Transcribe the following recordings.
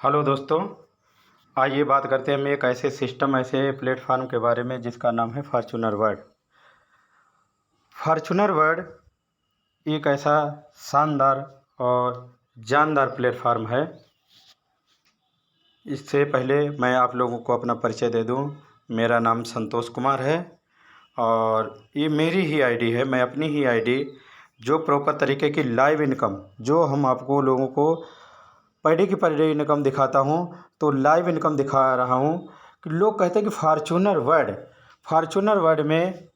Hello दोस्तों। आइए बात करते हैं हम एक ऐसे सिस्टम ऐसे प्लेटफार्म के बारे में जिसका नाम है फॉर्च्यूनर वर्ल्ड। फॉर्च्यूनर वर्ल्ड एक ऐसा शानदार और जानदार प्लेटफार्म है। इससे पहले मैं आप लोगों को अपना परिचय दे दूं। मेरा नाम संतोष कुमार है और ये मेरी ही आईडी है। मैं अपनी ही आईडी जो प्रॉपर तरीके की लाइव इनकम जो हम आपको लोगों को पर डे इनकम दिखाता हूँ, तो लाइव इनकम दिखा रहा हूँ कि लोग कहते हैं कि फॉर्च्यूनर वर्ल्ड में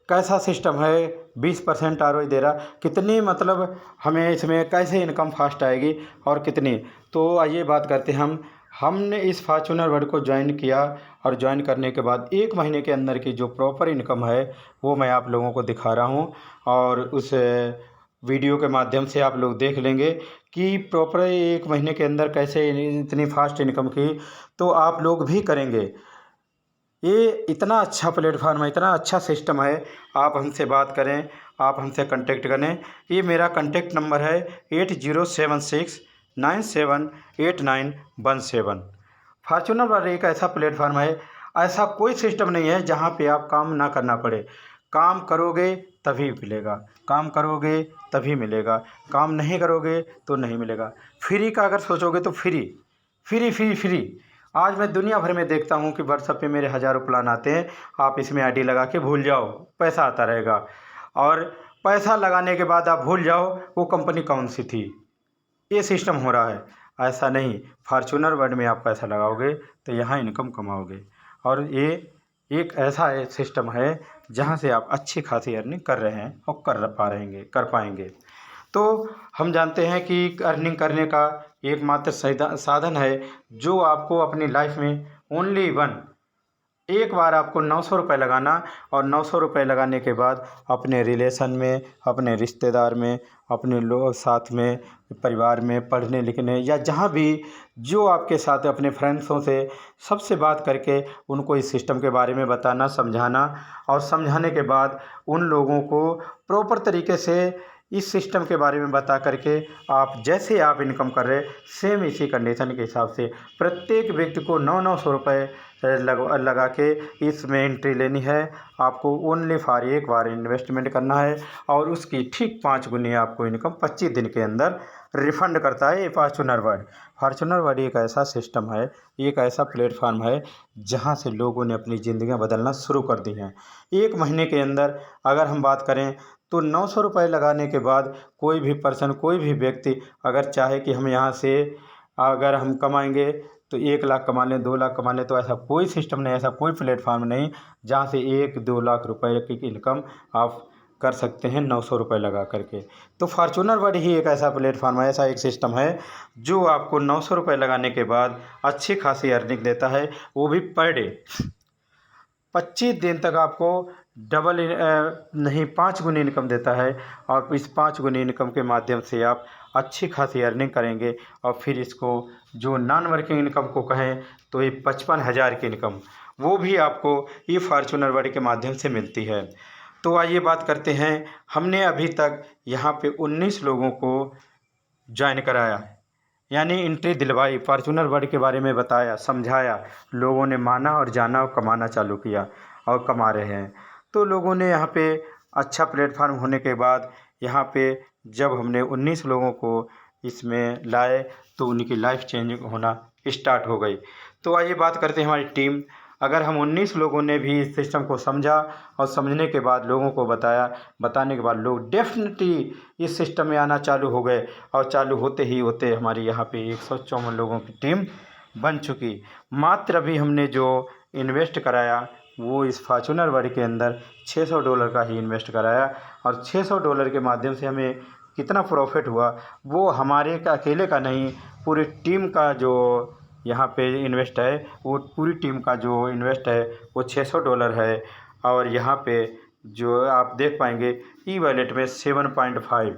कैसा सिस्टम है, 20% आरओई दे रहा, कितनी मतलब हमें इसमें कैसे इनकम फास्ट आएगी और कितनी। तो आइए बात करते हैं हमने इस फॉर्च्यूनर वर्ल्ड को ज्वाइन किया और ज्वाइन करने के बाद 1 महीने के अंदर की जो प्रॉपर इनकम है वो मैं आप लोगों को दिखा रहा हूँ। और उस वीडियो के माध्यम से आप लोग देख लेंगे कि प्रॉपर 1 महीने के अंदर कैसे इतनी फास्ट इनकम की, तो आप लोग भी करेंगे। ये इतना अच्छा प्लेटफार्म है, इतना अच्छा सिस्टम है। आप हमसे बात करें, आप हमसे कांटेक्ट करें। ये मेरा कांटेक्ट नंबर है 8076978917। फॉर्च्यूनर वर्ल्ड एक ऐसा प्लेटफार्म है, ऐसा कोई सिस्टम नहीं है जहाँ पे आप काम ना करना पड़े। काम करोगे तभी मिलेगा, काम करोगे तभी मिलेगा, काम नहीं करोगे तो नहीं मिलेगा। फ्री का अगर सोचोगे तो फ्री फ्री फ्री फ्री। आज मैं दुनिया भर में देखता हूँ कि व्हाट्सएप पे मेरे हज़ारों प्लान आते हैं। आप इसमें आईडी लगा के भूल जाओ, पैसा आता रहेगा। और पैसा लगाने के बाद आप भूल जाओ वो कंपनी कौन सी थी। ये सिस्टम हो रहा है। ऐसा नहीं, फॉर्च्यूनर वर्ल्ड में आप पैसा लगाओगे तो यहाँ इनकम कमाओगे। और ये एक ऐसा सिस्टम है जहाँ से आप अच्छी खासी अर्निंग कर रहे हैं और कर पाएंगे। तो हम जानते हैं कि अर्निंग करने का एकमात्र साधन है जो आपको अपनी लाइफ में ओनली वन एक बार आपको 900 रुपये लगाना, और 900 रुपये लगाने के बाद अपने रिलेशन में, अपने रिश्तेदार में, अपने लोग साथ में, परिवार में, पढ़ने लिखने या जहाँ भी जो आपके साथ अपने फ्रेंड्सों से सबसे बात करके उनको इस सिस्टम के बारे में बताना, समझाना। और समझाने के बाद उन लोगों को प्रॉपर तरीके से इस सिस्टम के बारे में बता करके आप जैसे आप इनकम कर रहे सेम इसी कंडीशन के हिसाब से प्रत्येक व्यक्ति को 900 रुपये लगा के इसमें एंट्री लेनी है। आपको ओनली फॉर एक बार इन्वेस्टमेंट करना है और उसकी ठीक 5 गुनी आपको इनकम 25 दिन के अंदर रिफंड करता है ये फॉर्च्यूनर वर्ल्ड एक ऐसा सिस्टम है, एक ऐसा प्लेटफार्म है जहां से लोगों ने अपनी ज़िंदगियां बदलना शुरू कर दी हैं। 1 महीने के अंदर अगर हम बात करें तो 900 रुपये लगाने के बाद कोई भी पर्सन, कोई भी व्यक्ति अगर चाहे कि हम यहाँ से अगर हम कमाएंगे तो 1 लाख कमा लें, 2 लाख कमा लें, तो ऐसा कोई सिस्टम नहीं, ऐसा कोई प्लेटफार्म नहीं जहाँ से 1-2 लाख रुपए की इनकम आप कर सकते हैं 900 रुपये लगा करके। तो फॉर्च्यूनर वर्ल्ड ही एक ऐसा प्लेटफार्म है, ऐसा एक सिस्टम है जो आपको 900 रुपये लगाने के बाद अच्छी खासी अर्निंग देता है, वो भी पर डे। 25 दिन तक आपको डबल नहीं 5 गुनी इनकम देता है। और इस 5 गुनी इनकम के माध्यम से आप अच्छी खासी अर्निंग करेंगे। और फिर इसको जो नॉन वर्किंग इनकम को कहें तो ये 55,000 की इनकम वो भी आपको ये फॉर्च्यूनर वर्ल्ड के माध्यम से मिलती है। तो आइए बात करते हैं, हमने अभी तक यहाँ पे 19 लोगों को ज्वाइन कराया, यानी एंट्री दिलवाई, फॉर्च्यूनर वर्ल्ड के बारे में बताया, समझाया, लोगों ने माना और जाना और कमाना चालू किया और कमा रहे हैं। तो लोगों ने यहाँ पे अच्छा प्लेटफार्म होने के बाद यहाँ पे जब हमने 19 लोगों को इसमें लाए तो उनकी लाइफ चेंज होना स्टार्ट हो गई। तो आइए बात करते हैं हमारी टीम। अगर हम 19 लोगों ने भी इस सिस्टम को समझा और समझने के बाद लोगों को बताया, बताने के बाद लोग डेफिनेटली इस सिस्टम में आना चालू हो गए। और चालू होते ही होते हमारी यहाँ पे 154 लोगों की टीम बन चुकी। मात्र अभी हमने जो इन्वेस्ट कराया वो इस फॉर्च्यूनर वर्ल्ड के अंदर $600 का ही इन्वेस्ट कराया। और $600 के माध्यम से हमें कितना प्रॉफिट हुआ वो हमारे का अकेले का नहीं, पूरी टीम का जो यहाँ पे इन्वेस्ट है, वो पूरी टीम का जो इन्वेस्ट है वो $600 है। और यहाँ पे जो आप देख पाएंगे ई वॉलेट में 7.5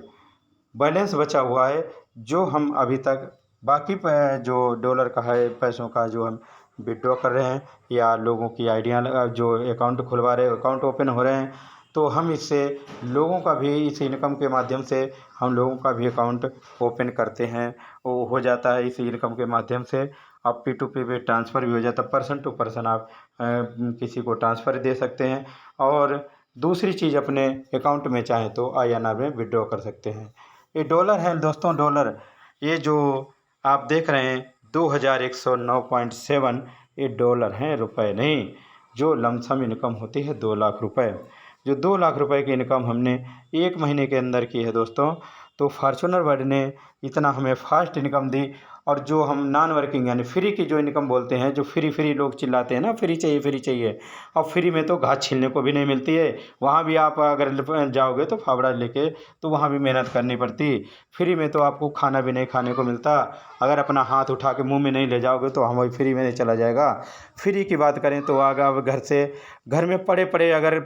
बैलेंस बचा हुआ है, जो हम अभी तक बाकी जो डॉलर का है पैसों का जो हम विड्रॉ कर रहे हैं या लोगों की आइडिया जो अकाउंट खुलवा रहे हैं, अकाउंट ओपन हो रहे हैं, तो हम इससे लोगों का भी इस इनकम के माध्यम से हम लोगों का भी अकाउंट ओपन करते हैं, वो हो जाता है इस इनकम के माध्यम से। अब P2P पे ट्रांसफ़र भी हो जाता है, पर्सन टू पर्सन आप किसी को ट्रांसफ़र दे सकते हैं और दूसरी चीज़ अपने अकाउंट में चाहें तो INR में विड्रॉ कर सकते हैं। ये डॉलर है दोस्तों, डॉलर ये जो आप देख रहे हैं 2109.7 ये डॉलर हैं, रुपए नहीं। जो लमसम इनकम होती है 2 लाख रुपए, जो 2 लाख रुपए की इनकम हमने 1 महीने के अंदर की है दोस्तों। तो फॉर्च्यूनर वर्ल्ड ने इतना हमें फास्ट इनकम दी। और जो हम नॉन वर्किंग यानी फ्री की जो इनकम बोलते हैं, जो फ्री लोग चिल्लाते हैं ना, फ्री चाहिए फ्री चाहिए। अब फ्री में तो घास छीलने को भी नहीं मिलती है, वहाँ भी आप अगर जाओगे तो फावड़ा लेके तो वहाँ भी मेहनत करनी पड़ती। फ्री में तो आपको खाना भी नहीं खाने को मिलता, अगर अपना हाथ उठा के मुंह में नहीं ले जाओगे तो हम फ्री में नहीं चला जाएगा। फ्री की बात करें तो घर में पड़े पड़े अगर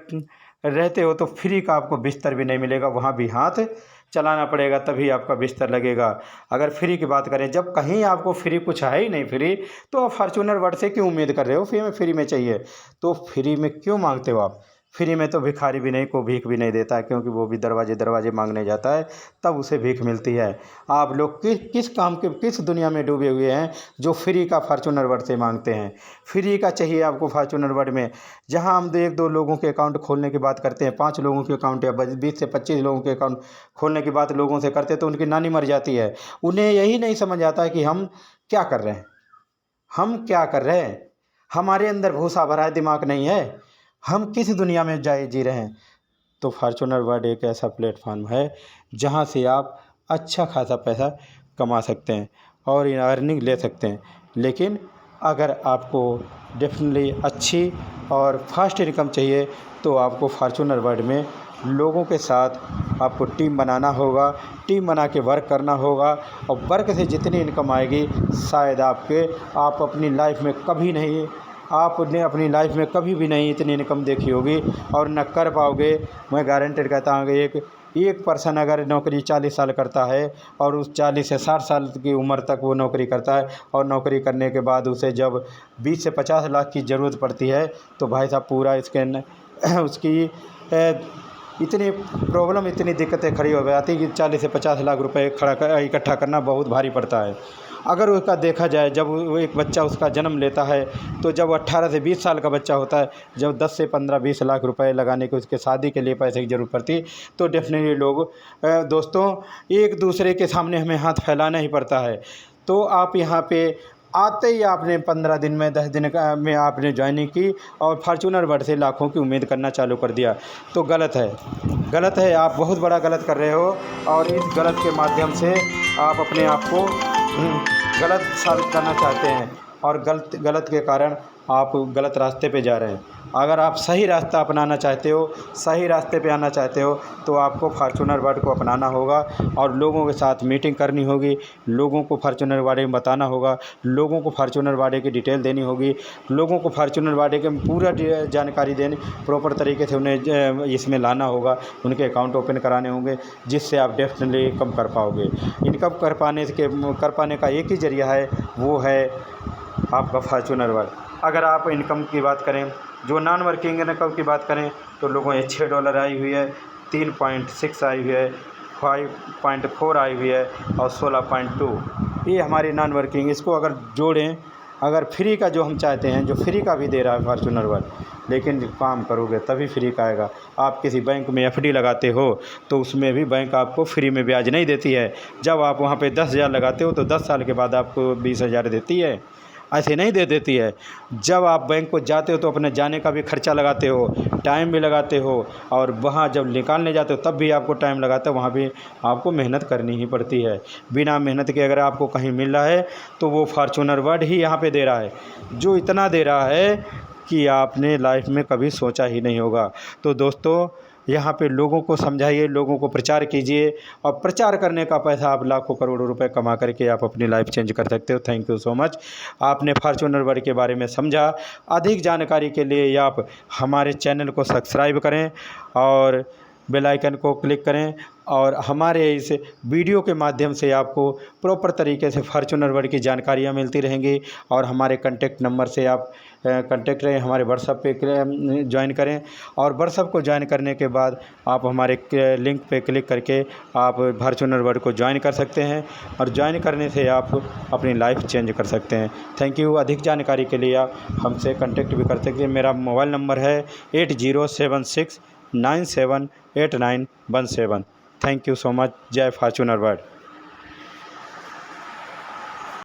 रहते हो तो फ्री का आपको बिस्तर भी नहीं मिलेगा, वहाँ भी हाथ चलाना पड़ेगा तभी आपका बिस्तर लगेगा। अगर फ्री की बात करें, जब कहीं आपको फ्री कुछ है ही नहीं फ्री, तो आप फॉर्च्यूनर वर्ल्ड से क्यों उम्मीद कर रहे हो फ्री में चाहिए? तो फ्री में क्यों मांगते हो आप? फ्री में तो भिखारी भी नहीं को भीख भी नहीं देता है, क्योंकि वो भी दरवाजे दरवाजे मांगने जाता है तब उसे भीख मिलती है। आप लोग किस काम के किस दुनिया में डूबे हुए हैं जो फ्री का फॉर्च्यूनर वर्ल्ड से मांगते हैं? फ्री का चाहिए आपको फॉर्च्यूनर वर्ल्ड में, जहां हम 1-2 लोगों के अकाउंट खोलने की बात करते हैं, 5 लोगों के अकाउंट या 20 से 25 लोगों के अकाउंट खोलने की बात लोगों से करते हैं तो उनकी नानी मर जाती है। उन्हें यही नहीं समझ आता है कि हम क्या कर रहे हैं, हम क्या कर रहे हैं। हमारे अंदर भूसा भरा है, दिमाग नहीं है, हम किस दुनिया में जी रहे हैं। तो फॉर्च्यूनर वर्ल्ड एक ऐसा प्लेटफॉर्म है जहां से आप अच्छा खासा पैसा कमा सकते हैं और अर्निंग ले सकते हैं। लेकिन अगर आपको डेफिनेटली अच्छी और फास्ट इनकम चाहिए तो आपको फॉर्च्यूनर वर्ल्ड में लोगों के साथ आपको टीम बनाना होगा, टीम बना के वर्क करना होगा। और वर्क से जितनी इनकम आएगी शायद आप अपनी लाइफ में कभी नहीं, आपने अपनी लाइफ में कभी भी नहीं इतनी इनकम देखी होगी और न कर पाओगे। मैं गारंटेड कहता हूँ कि एक पर्सन अगर नौकरी 40 साल करता है और उस 40 से 60 साल की उम्र तक वो नौकरी करता है और नौकरी करने के बाद उसे जब 20 से 50 लाख की ज़रूरत पड़ती है तो भाई साहब पूरा उसकी इतनी प्रॉब्लम, इतनी दिक्कतें खड़ी हो जाती कि 40 से 50 लाख रुपए इकट्ठा करना बहुत भारी पड़ता है। अगर उसका देखा जाए, जब वो एक बच्चा उसका जन्म लेता है तो जब 18 से 20 साल का बच्चा होता है, जब 10 से 15-20 लाख रुपए लगाने की उसके शादी के लिए पैसे की ज़रूरत पड़ती, तो डेफिनेटली लोग दोस्तों एक दूसरे के सामने हमें हाथ फैलाना ही पड़ता है। तो आप यहाँ पे आते ही आपने 15 दिन में 10 दिन में आपने ज्वाइनिंग की और फॉर्च्यूनर वर्ल्ड से लाखों की उम्मीद करना चालू कर दिया, तो गलत है, गलत है। आप बहुत बड़ा गलत कर रहे हो और इस गलत के माध्यम से आप अपने आप को गलत साबित करना चाहते हैं और गलत के कारण आप गलत रास्ते पे जा रहे हैं। अगर आप सही रास्ता अपनाना चाहते हो, सही रास्ते पे आना चाहते हो, तो आपको फॉर्च्यूनर वर्ल्ड को अपनाना होगा और लोगों के साथ मीटिंग करनी होगी, लोगों को फॉर्च्यूनर बारे में बताना होगा, लोगों को फॉर्च्यूनर बारे की डिटेल देनी होगी, लोगों को फॉर्च्यूनर बारे के पूरा जानकारी देनी, प्रॉपर तरीके से उन्हें इसमें लाना होगा, उनके अकाउंट ओपन कराने होंगे, जिससे आप डेफिनेटली इनकम कर पाओगे। इनकम कर पाने का एक ही ज़रिया है, वो है आपका फॉर्च्यूनर वर्ल्ड। अगर आप इनकम की बात करें, जो नॉन वर्किंग इनकम की बात करें, तो लोगों ये $6 आई हुई है, 3.6 आई हुई है, 5.4 आई हुई है और 16.2 ये हमारी नॉन वर्किंग। इसको अगर जोड़ें, अगर फ्री का जो हम चाहते हैं, जो फ्री का भी दे रहा है फॉर्च्यूनर वर्ल्ड, लेकिन काम करोगे तभी फ्री का आएगा। आप किसी बैंक में FD लगाते हो तो उसमें भी बैंक आपको फ्री में ब्याज नहीं देती है। जब आप वहाँ पे 10,000 लगाते हो तो 10 साल के बाद आपको 20,000 देती है, ऐसे नहीं दे देती है। जब आप बैंक को जाते हो तो अपने जाने का भी खर्चा लगाते हो, टाइम भी लगाते हो, और वहाँ जब निकालने जाते हो तब भी आपको टाइम लगाते हो, वहाँ भी आपको मेहनत करनी ही पड़ती है। बिना मेहनत के अगर आपको कहीं मिल रहा है तो वो फॉर्च्यूनर वर्ल्ड ही यहाँ पे दे रहा है, जो इतना दे रहा है कि आपने लाइफ में कभी सोचा ही नहीं होगा। तो दोस्तों यहाँ पे लोगों को समझाइए, लोगों को प्रचार कीजिए, और प्रचार करने का पैसा आप लाखों करोड़ों रुपए कमा करके आप अपनी लाइफ चेंज कर सकते हो। Thank you so much. आपने फॉर्च्यूनर वर्ल्ड के बारे में समझा। अधिक जानकारी के लिए आप हमारे चैनल को सब्सक्राइब करें और बेल आइकन को क्लिक करें और हमारे इस वीडियो के माध्यम से आपको प्रॉपर तरीके से फॉर्च्यूनर वर्ड की जानकारियाँ मिलती रहेंगी। और हमारे कॉन्टैक्ट नंबर से आप कॉन्टैक्ट रहें, हमारे व्हाट्सएप पे ज्वाइन करें और व्हाट्सएप को ज्वाइन करने के बाद आप हमारे लिंक पे क्लिक करके आप फॉर्च्यूनर वर्ड को ज्वाइन कर सकते हैं और ज्वाइन करने से आप अपनी लाइफ चेंज कर सकते हैं। Thank you. अधिक जानकारी के लिए आप हमसे कॉन्टैक्ट भी कर सकते हैं। मेरा मोबाइल नंबर है 8076978917। Thank you so much. जय फॉर्च्यूनर वर्ड।